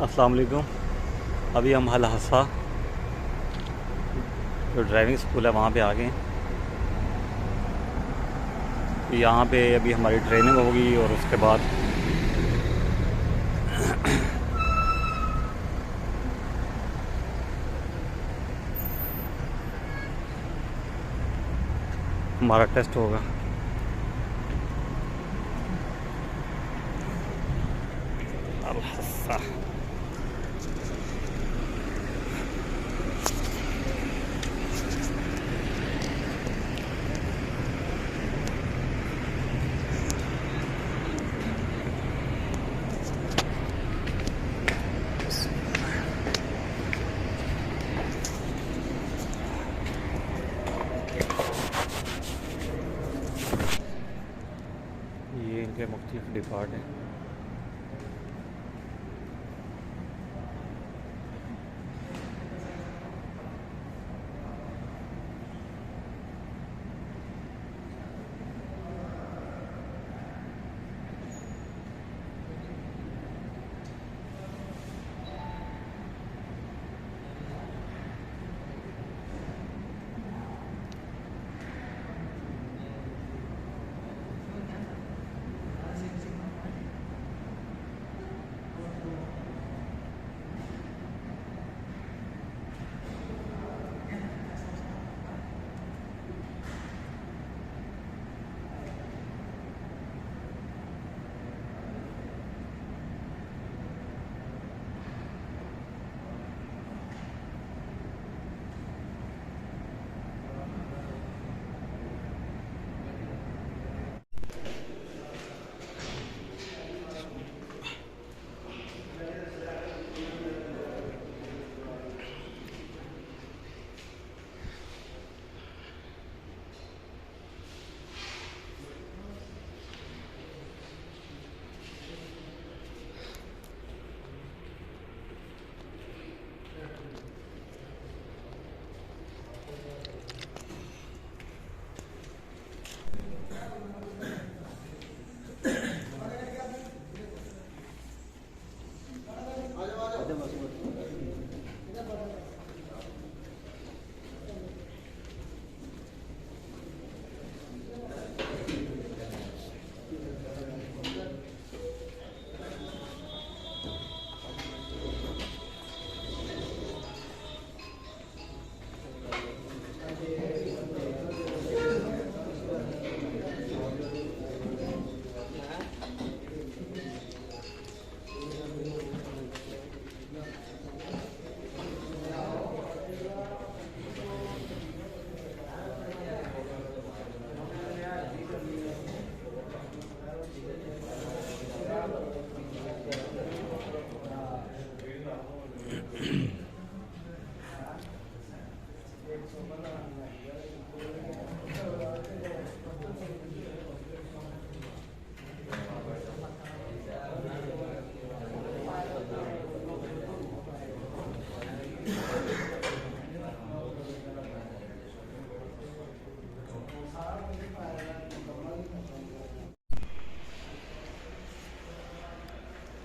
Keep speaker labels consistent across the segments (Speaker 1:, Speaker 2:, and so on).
Speaker 1: अस्सलाम वालेकुम। अभी हम अल हसा जो ड्राइविंग स्कूल है वहाँ पे आ गए। यहाँ पे अभी हमारी ट्रेनिंग होगी और उसके बाद हमारा टेस्ट होगा। अल हसा ये इनके मुख्तलिफ डिपार्ट हैं।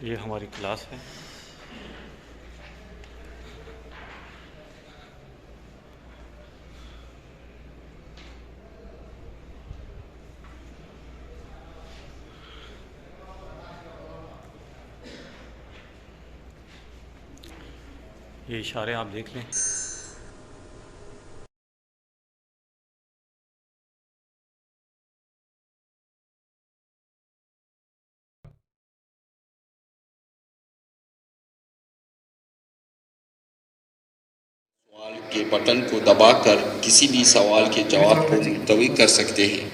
Speaker 1: ये हमारी क्लास है। ये इशारे आप देख लें।
Speaker 2: सवाल के बटन को दबाकर किसी भी सवाल के जवाब को मुलतवी कर सकते हैं।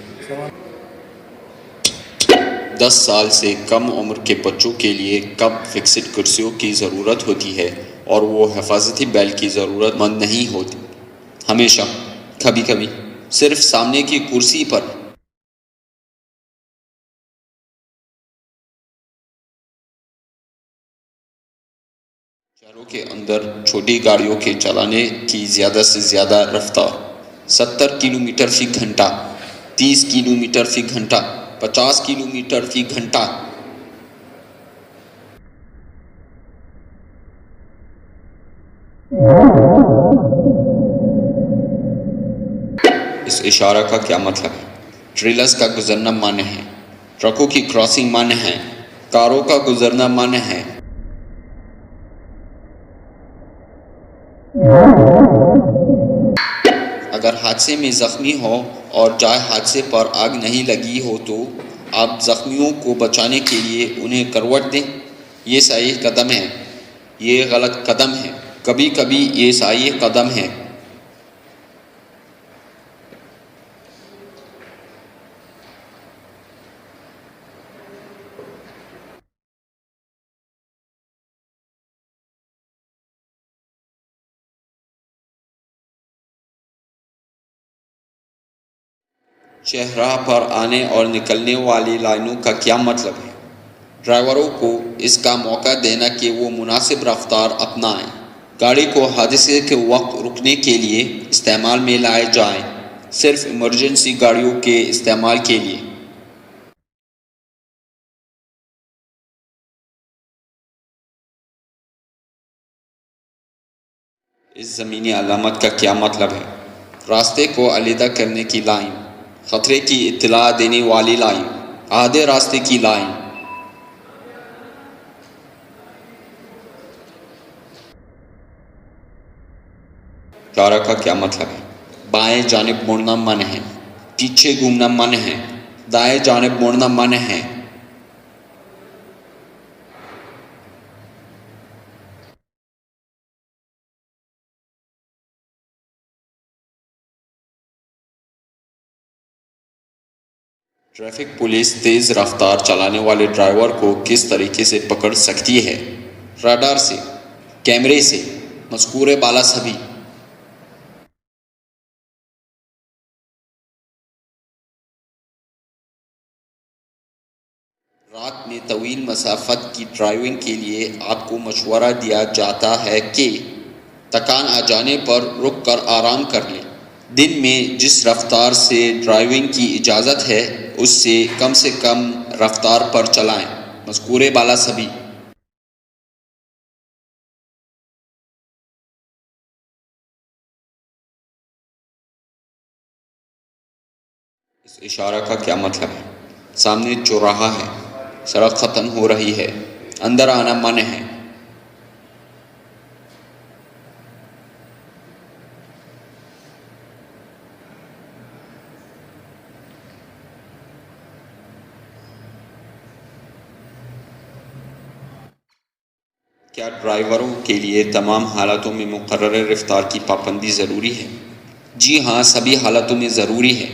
Speaker 2: 10 साल से कम उम्र के बच्चों के लिए कब फिक्स्ड कुर्सियों की ज़रूरत होती है और वो हिफाजती बेल्ट की ज़रूरतमंद नहीं होती। हमेशा, कभी कभी, सिर्फ सामने की कुर्सी पर शहरों के अंदर छोटी गाड़ियों के चलाने की ज़्यादा से ज़्यादा रफ्तार 70 किलोमीटर फी घंटा, 30 किलोमीटर फी घंटा, 50 किलोमीटर फी घंटा। इस इशारा का क्या मतलब है? ट्रेलर्स का गुजरना मान्य है, ट्रकों की क्रॉसिंग मान्य है, कारों का गुजरना मान्य है। अगर हादसे में जख्मी हो और जाए हादसे पर आग नहीं लगी हो तो आप जख्मियों को बचाने के लिए उन्हें करवट दें। ये सही कदम है, ये गलत कदम है, कभी कभी ये सही कदम है। शहराह पर आने और निकलने वाली लाइनों का क्या मतलब है? ड्राइवरों को इसका मौका देना कि वो मुनासिब रफ्तार अपनाएं, गाड़ी को हादसे के वक्त रुकने के लिए इस्तेमाल में लाए जाएं, सिर्फ इमरजेंसी गाड़ियों के इस्तेमाल के लिए। इस ज़मीनी अलामत का क्या मतलब है? रास्ते को अलहदा करने की लाइन, खतरे की इत्तला देने वाली लाइन, आधे रास्ते की लाइन। इशारा का क्या मतलब है? बाएं जानिब मुड़ना मना है, पीछे घूमना मना है, दाएं जानिब मुड़ना मना है। ट्रैफिक पुलिस तेज़ रफ्तार चलाने वाले ड्राइवर को किस तरीके से पकड़ सकती है? रडार से, कैमरे से, मज़कूरे बाला सभी। रात में तवील मसाफत की ड्राइविंग के लिए आपको मशवरा दिया जाता है कि थकान आ जाने पर रुक कर आराम कर लें। दिन में जिस रफ्तार से ड्राइविंग की इजाज़त है उससे कम रफ्तार पर चलाएं। मज़कूरे बाला सभी। इस इशारा का क्या मतलब है? सामने चौराहा है, सड़क ख़त्म हो रही है, अंदर आना मना है। क्या ड्राइवरों के लिए तमाम हालातों में मुकर्रर रफ्तार की पाबंदी ज़रूरी है? जी हाँ, सभी हालातों में ज़रूरी है।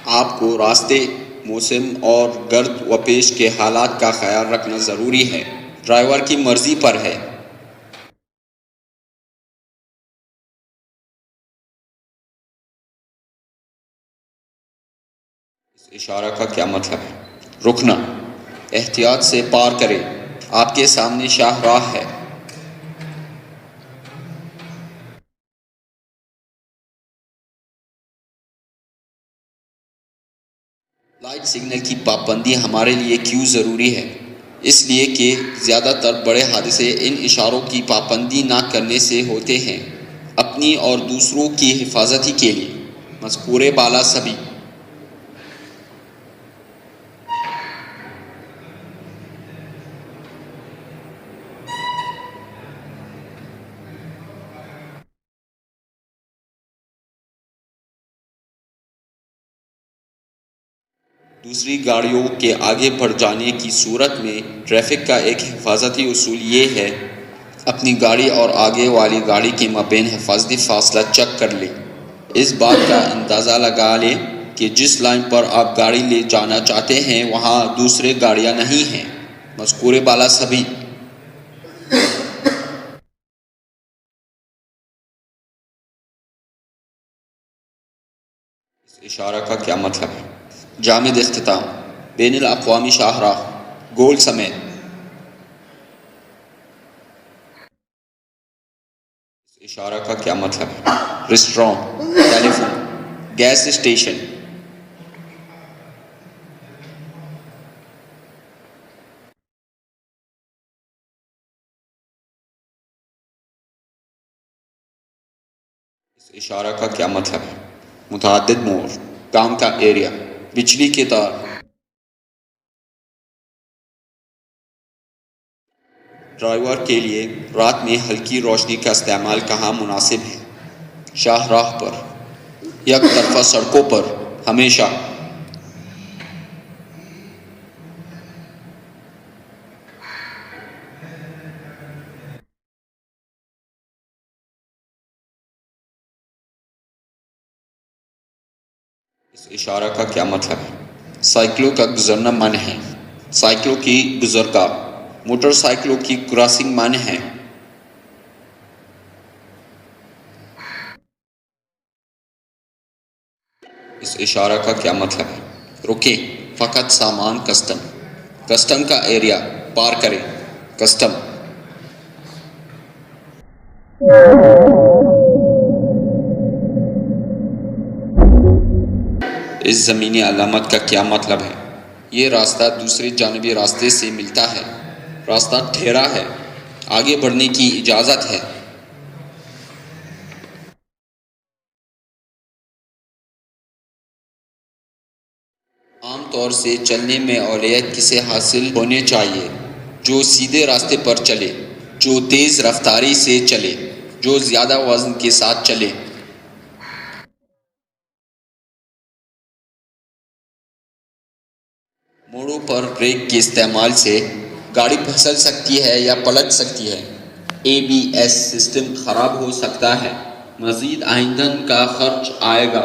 Speaker 2: आपको रास्ते, मौसम और गर्द व पेश के हालात का ख्याल रखना ज़रूरी है। ड्राइवर की मर्ज़ी पर है। इस इशारा का क्या मतलब है? रुकना, एहतियात से पार करें, आपके सामने शाहराह है। लाइट सिग्नल की पाबंदी हमारे लिए क्यों ज़रूरी है? इसलिए कि ज़्यादातर बड़े हादसे इन इशारों की पाबंदी ना करने से होते हैं, अपनी और दूसरों की हिफाजती के लिए। मज़कूरे बाला सभी। दूसरी गाड़ियों के आगे बढ़ जाने की सूरत में ट्रैफिक का एक हिफाजती उसूल ये है, अपनी गाड़ी और आगे वाली गाड़ी के माबैन हिफाजती फासला चेक कर लें। इस बात का अंदाज़ा लगा लें कि जिस लाइन पर आप गाड़ी ले जाना चाहते हैं वहाँ दूसरे गाड़ियाँ नहीं हैं। मज़कूरे बाला सभी। इस इशारा का क्या मतलब है? जामिद इख्तिताम, बैनुल अक़वामी शाहराह, गोल समेत। इस इशारा का क्या मतलब है? Restaurant, telephone, gas station. इस इशारा का क्या मतलब है? मुतअद्दिद मोड़, काम का एरिया, बिजली के तार। ड्राइवर के लिए रात में हल्की रोशनी का इस्तेमाल कहाँ मुनासिब है? शाहराह पर, एक तरफा सड़कों पर, हमेशा। इस इशारा का क्या मतलब है? साइकिलों का गुजरना मन है, साइकिलों की गुजरगाह, मोटरसाइकिलों की क्रॉसिंग मन है। इस इशारा का क्या मतलब है? रुके, फ़कत सामान कस्टम, कस्टम का एरिया पार करें, कस्टम। इस ज़मीनी अलामत का क्या मतलब है? ये रास्ता दूसरे जानिबी रास्ते से मिलता है, रास्ता ठहरा है, आगे बढ़ने की इजाज़त है। आम तौर से चलने में औलियत किसे हासिल होने चाहिए? जो सीधे रास्ते पर चले, जो तेज़ रफ्तारी से चले, जो ज़्यादा वज़न के साथ चले। मोड़ों पर ब्रेक के इस्तेमाल से गाड़ी फिसल सकती है या पलट सकती है। ABS सिस्टम ख़राब हो सकता है, मज़ीद ईंधन का खर्च आएगा।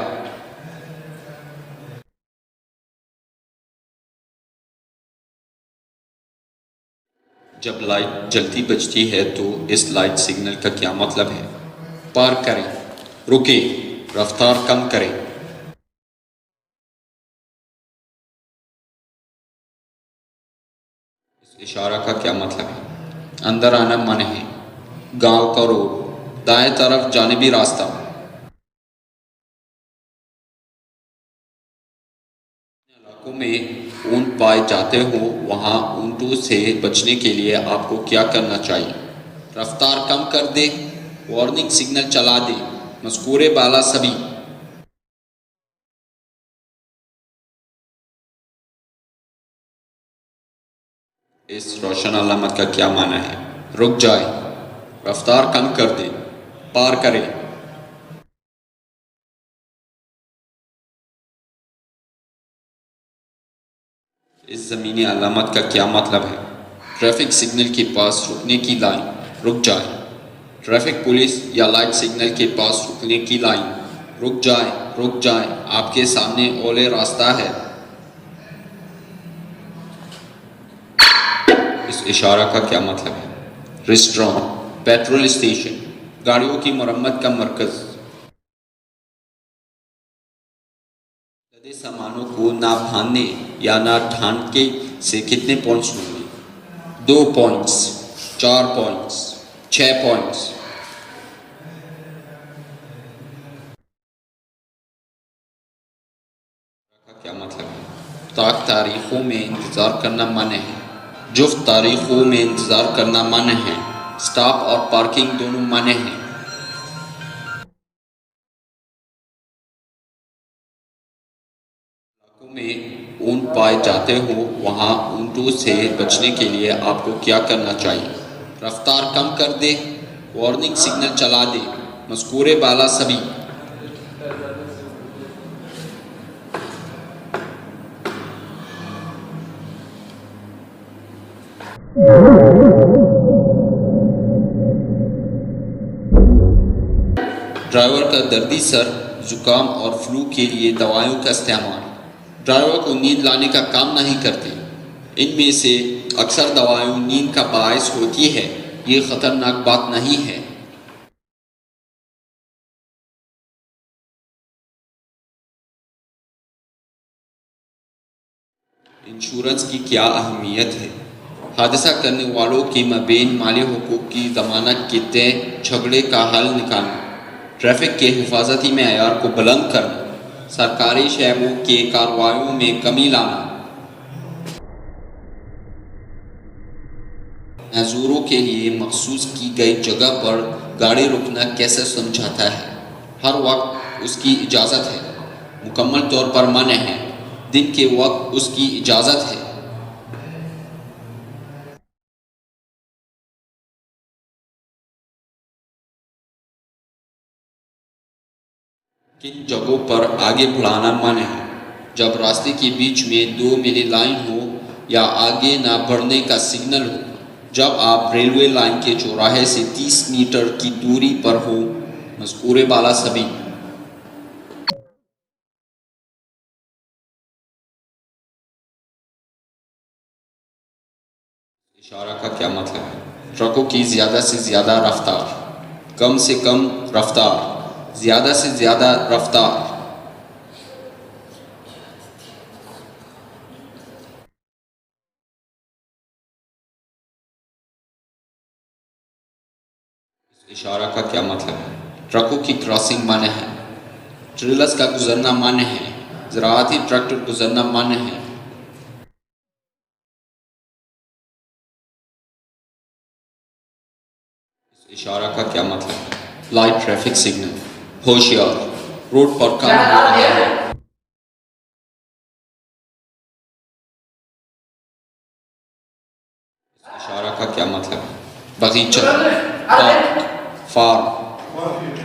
Speaker 2: जब लाइट जलती बजती है तो इस लाइट सिग्नल का क्या मतलब है? पार करें, रुके, रफ्तार कम करें। इस इशारा का क्या मतलब है? अंदर आना मना है, गांव का रोड, दाएं तरफ जानिबी रास्ता। इलाकों में ऊंट पाए जाते हो, वहाँ ऊंटों से बचने के लिए आपको क्या करना चाहिए? रफ्तार कम कर दे, वार्निंग सिग्नल चला दे, मज़कूरे बाला सभी। इस रोशन अलामत का क्या माना है? रुक जाए, रफ्तार कम कर दे, पार करे। इस ज़मीनी अलामत का क्या मतलब है? ट्रैफिक सिग्नल के पास रुकने की लाइन, रुक जाए। ट्रैफिक पुलिस या लाइट सिग्नल के पास रुकने की लाइन, रुक जाए, आपके सामने ओले रास्ता है। इस इशारा का क्या मतलब है? रेस्टोरेंट, पेट्रोल स्टेशन, गाड़ियों की मरम्मत का मरकज़। लदे सामानों को ना भानने या ना ढांके से कितने पॉइंट्स मिलेंगे? 2 पॉइंट्स, 4 पॉइंट्स, 6 पॉइंट्स। का क्या मतलब है? ताक तारीखों में इंतज़ार करना माने है, जुफ्त तारीखों में इंतज़ार करना माने है, स्टॉप और पार्किंग दोनों माने हैं। इलाकों में ऊंट पाए जाते हो, वहाँ ऊंटों से बचने के लिए आपको क्या करना चाहिए? रफ्तार कम कर दे, वार्निंग सिग्नल चला दे, मज़कूरे बाला सभी। ड्राइवर का दर्दी सर, जुकाम और फ्लू के लिए दवाओं का इस्तेमाल ड्राइवर को नींद लाने का काम नहीं करते। इनमें से अक्सर दवाएं नींद का बायस होती है, ये ख़तरनाक बात नहीं है। इंश्योरेंस की क्या अहमियत है? हादसा करने वालों के मबैन माली हुकूक की ज़मानत के तय झगड़े का हल निकालना, ट्रैफिक के हिफाजती मेयार को बुलंद करना, सरकारी शहरों के कार्रवाइयों में कमी लाना। मजदूरों के लिए मखसूस की गई जगह पर गाड़ी रुकना कैसे समझाता है? हर वक्त उसकी इजाज़त है, मुकम्मल तौर पर मना है। दिन के वक्त उसकी इजाज़त है। किन जगहों पर आगे बढ़ाना मना है? जब रास्ते के बीच में 2 मीली लाइन हो या आगे ना बढ़ने का सिग्नल हो। जब आप रेलवे लाइन के चौराहे से 30 मीटर की दूरी पर हो। मज़कूरे बाला सभी। इशारा का क्या मतलब है? ट्रकों की ज़्यादा से ज़्यादा रफ्तार, कम से कम रफ्तार, ज़्यादा से ज़्यादा रफ्तार। इशारा का क्या मतलब है? ट्रकों की क्रॉसिंग मान्य है, ट्रेलर्स का गुजरना मान्य है, ज़राअती ट्रैक्टर गुजरना मान्य है। इशारा का क्या मतलब है? लाइट ट्रैफिक सिग्नल, होशियार, रोड पर काम हो रहा है। इशारा का क्या मतलब है? बगीचा, पार्क, फार्म।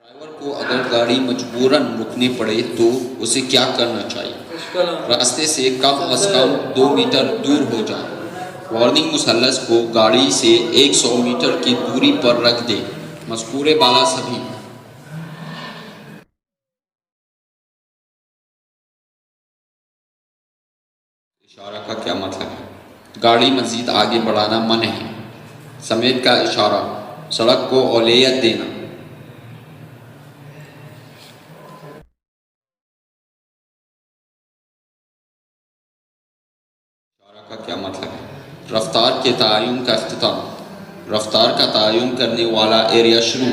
Speaker 2: ड्राइवर को अगर गाड़ी मजबूरन रुकनी पड़े तो उसे क्या करना चाहिए? रास्ते से कम अज कम 2 मीटर दूर हो जाए। वार्निंग मुसल्लस को गाड़ी से 100 मीटर की दूरी पर रख दे। मज़कूरे बाला सभी। इशारा का क्या मतलब है? गाड़ी मज़ीद आगे बढ़ाना मना है। समेत का इशारा, सड़क को औलियत देना। इशारा का क्या मतलब है? रफ्तार के तयन का अख्तिताम, रफ्तार का तयन करने वाला एरिया शुरू,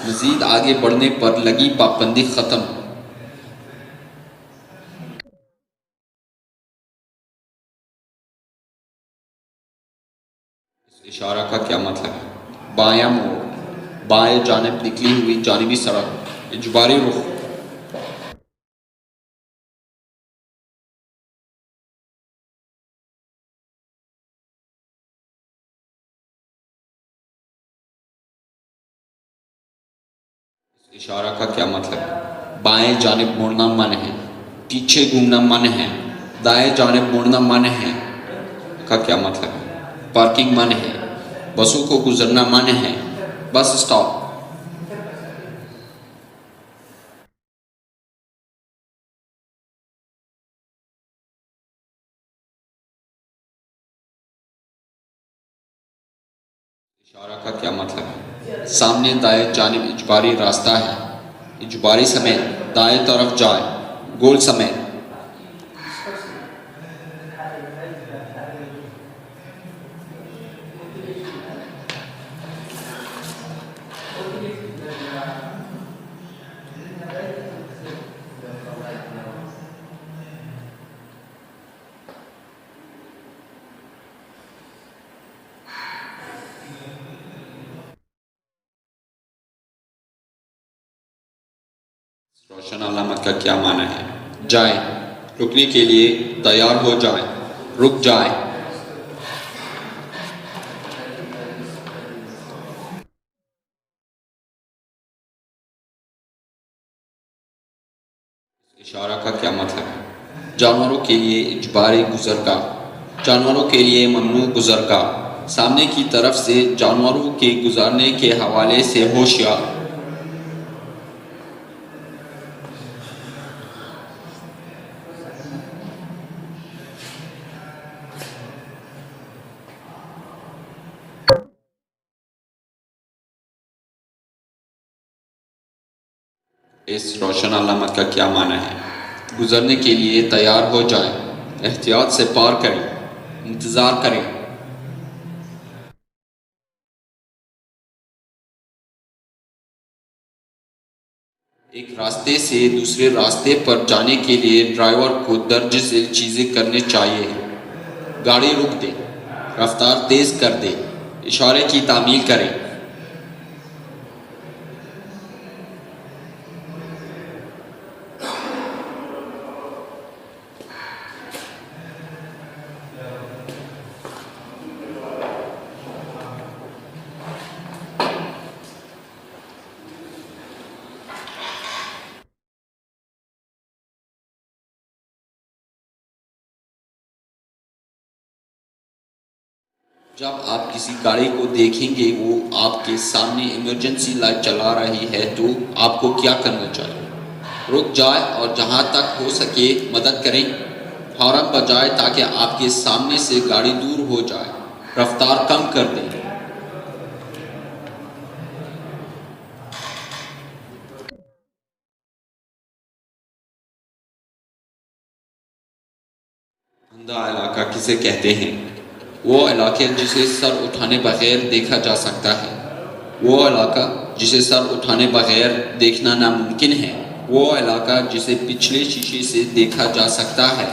Speaker 2: मज़ीद आगे बढ़ने पर लगी पाबंदी ख़त्म। इशारा का क्या मतलब है? बायां मोड़, बाएं जानिब निकली हुई जानिबी सड़क, इजबारी रुख। इशारा का क्या मतलब है? बाएं जानिब मुड़ना मन है, पीछे घूमना मन है, दाएं जानिब मुड़ना मन है। का क्या मतलब है? पार्किंग मन है, बसों को गुजरना मन है, बस स्टॉप। इशारा का क्या मतलब है? सामने दाएं जानिब इजबारी रास्ता है, इजबारी समेत दाएं तरफ जाए, गोल समेत। रोशन अलामत का क्या माना है? जाए, रुकने के लिए तैयार हो जाए, रुक जाए। इशारा का क्या मतलब है? जानवरों के लिए इजबारी गुजरगाह, जानवरों के लिए ममनू गुजरगाह, सामने की तरफ से जानवरों के गुजरने के हवाले से होशियार। इस रोशन अलामत का क्या माना है? गुजरने के लिए तैयार हो जाए, एहतियात से पार करें, इंतज़ार करें। एक रास्ते से दूसरे रास्ते पर जाने के लिए ड्राइवर को दर्ज झेल चीज़ें करनी चाहिए। गाड़ी रुक दे, रफ्तार तेज़ कर दे, इशारे की तामील करें। जब आप किसी गाड़ी को देखेंगे वो आपके सामने इमरजेंसी लाइट चला रही है तो आपको क्या करना चाहिए? रुक जाए और जहां तक हो सके मदद करें। हॉर्न बजाए ताकि आपके सामने से गाड़ी दूर हो जाए। रफ्तार कम कर दें। अंधा इलाका किसे कहते हैं? वो इलाके जिसे सर उठाने बगैर देखा जा सकता है। वो इलाका जिसे सर उठाने बगैर देखना नामुमकिन है। वो इलाका जिसे पिछले शीशे से देखा जा सकता है।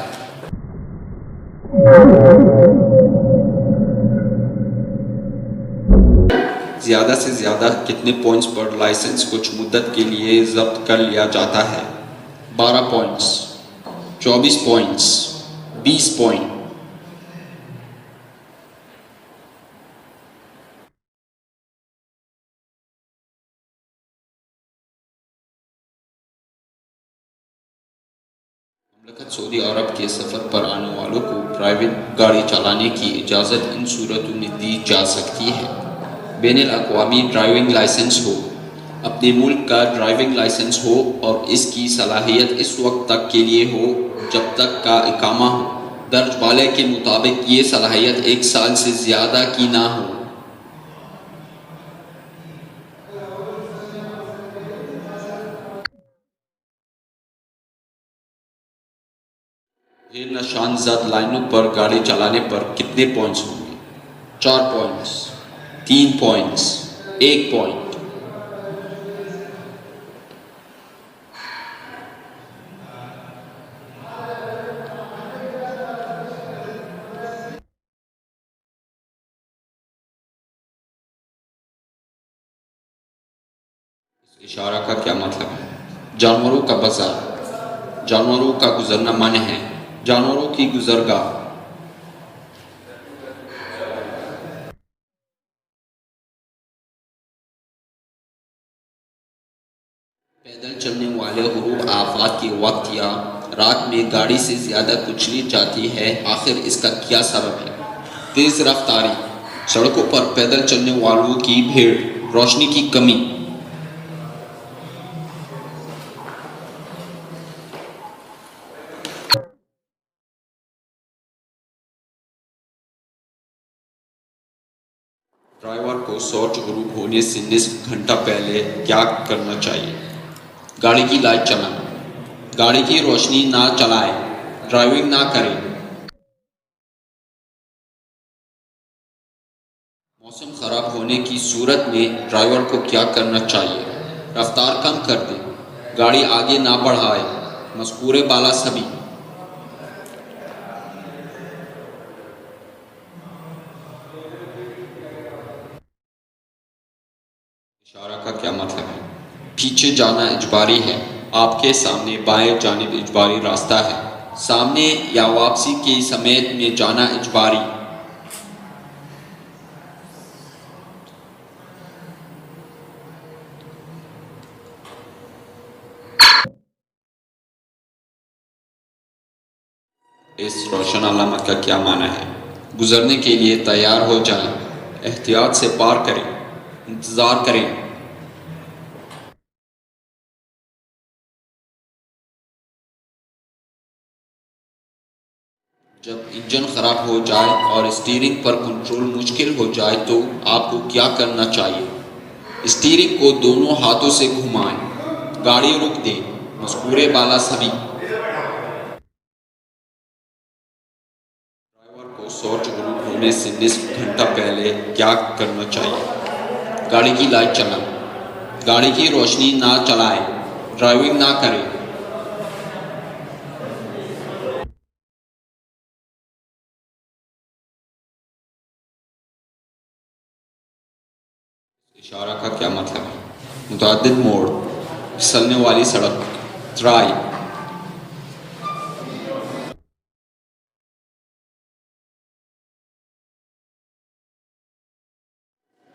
Speaker 2: ज़्यादा से ज़्यादा कितने पॉइंट्स पर लाइसेंस कुछ मुद्दत के लिए जब्त कर लिया जाता है? 12 पॉइंट्स, 24 पॉइंट्स, 20 पॉइंट। ममलकत सऊदी अरब के सफ़र पर आने वालों को प्राइवेट गाड़ी चलाने की इजाज़त इन सूरतों में दी जा सकती है। बैनुल-अक़वामी ड्राइविंग लाइसेंस हो, अपने मुल्क का ड्राइविंग लाइसेंस हो और इसकी सलाहियत इस वक्त तक के लिए हो जब तक का इकामा हो। दर्ज वाले के मुताबिक ये सलाहियत 1 साल से ज़्यादा की ना हो। गैर निशानज़द लाइनों पर गाड़ी चलाने पर कितने पॉइंट्स होंगे? 4 पॉइंट्स, 3 पॉइंट्स, 1 पॉइंट। इस इशारा का क्या मतलब है? जानवरों का बाजार, जानवरों का गुजरना मान्य है। जानवरों की गुजरगाह। पैदल चलने वाले हुरूब आफात के वक्त या रात में गाड़ी से ज़्यादा कुचली जाती है। आखिर इसका क्या सबब है? तेज़ रफ्तारी, सड़कों पर पैदल चलने वालों की भीड़, रोशनी की कमी। ड्राइवर को सूरज गुरूब होने से निस्फ घंटा पहले क्या करना चाहिए? गाड़ी की लाइट चलाना, गाड़ी की रोशनी ना चलाएं, ड्राइविंग ना करें। मौसम ख़राब होने की सूरत में ड्राइवर को क्या करना चाहिए? रफ्तार कम कर दें, गाड़ी आगे ना बढ़ाए, मज़कूरे बाला सभी। इशारा का क्या मतलब है? पीछे जाना इजबारी है। आपके सामने बाएं जानिब इजबारी रास्ता है। सामने या वापसी के समेत में जाना इजबारी। इस रोशन अलामत का क्या माना है? गुजरने के लिए तैयार हो जाएं, एहतियात से पार करें, इंतज़ार करें। जब इंजन ख़राब हो जाए और स्टीयरिंग पर कंट्रोल मुश्किल हो जाए तो आपको क्या करना चाहिए? स्टीयरिंग को दोनों हाथों से घुमाएं, गाड़ी रुक दें, मज़कूरे बाला सभी। ड्राइवर को सूरज गुरूब होने से निस्फ घंटा पहले क्या करना चाहिए? गाड़ी की लाइट चलाएं, गाड़ी की रोशनी ना चलाएं, ड्राइविंग ना करें। इशारा का क्या मतलब है? मुतअद्दिद मोड़, फिसलने वाली सड़क, ट्राई।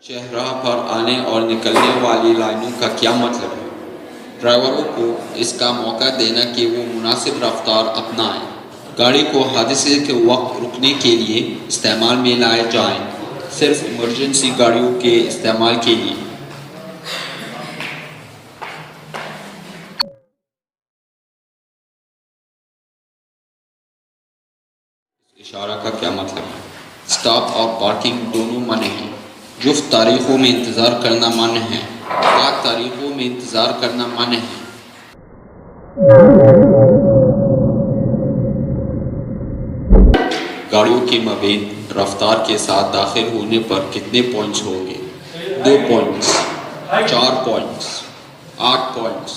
Speaker 2: शहराह पर आने और निकलने वाली लाइनों का क्या मतलब है? ड्राइवरों को इसका मौका देना कि वो मुनासिब रफ्तार अपनाएं। गाड़ी को हादसे के वक्त रुकने के लिए इस्तेमाल में लाए जाएं, सिर्फ इमरजेंसी गाड़ियों के इस्तेमाल के लिए। इशारा का क्या मतलब है? स्टॉप और पार्किंग दोनों मना हैं। जुफ्त तारीखों में इंतज़ार करना मना है। 7 तारीखों में इंतज़ार करना मना है। गाड़ियों के मबैन रफ्तार के साथ दाखिल होने पर कितने पॉइंट्स होंगे? 2 पॉइंट्स, 4 पॉइंट्स, 8 पॉइंट्स।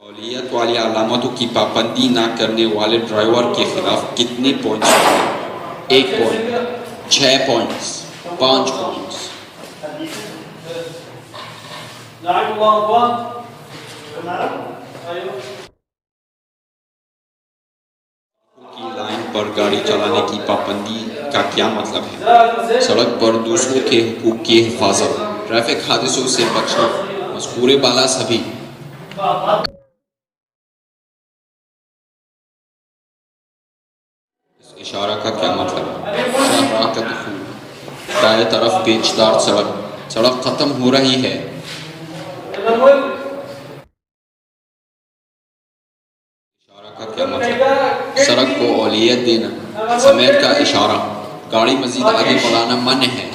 Speaker 2: औलियत वाली अलामतों की पाबंदी न करने वाले ड्राइवर के खिलाफ कितने पॉइंट्स होंगे? 1 पॉइंट, 6 पॉइंट्स, 5 पॉइंट्स। की लाइन पर गाड़ी चलाने की पाबंदी का क्या मतलब है? सड़क पर दूसरों के हुकूक की हिफाजत, ट्रैफिक हादसों से बचना, मज़कूरे बाला सभी। इस इशारा का क्या मतलब है? शाहराह का दुखूल, दाएं तरफ पेचदार सड़क, सड़क ख़त्म हो रही है। इशारा का क्या मतलब? सड़क को औलियत देना, समेत का इशारा, गाड़ी मजीद आगे बढ़ाना मना है।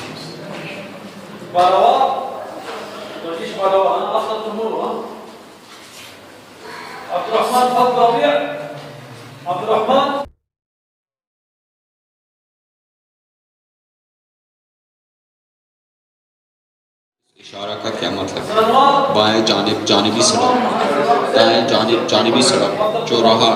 Speaker 2: इशारा का क्या मतलब है? बाएं जानिब जानिबी सड़क, दाएं जानिब जानिबी सड़क, चौराहा।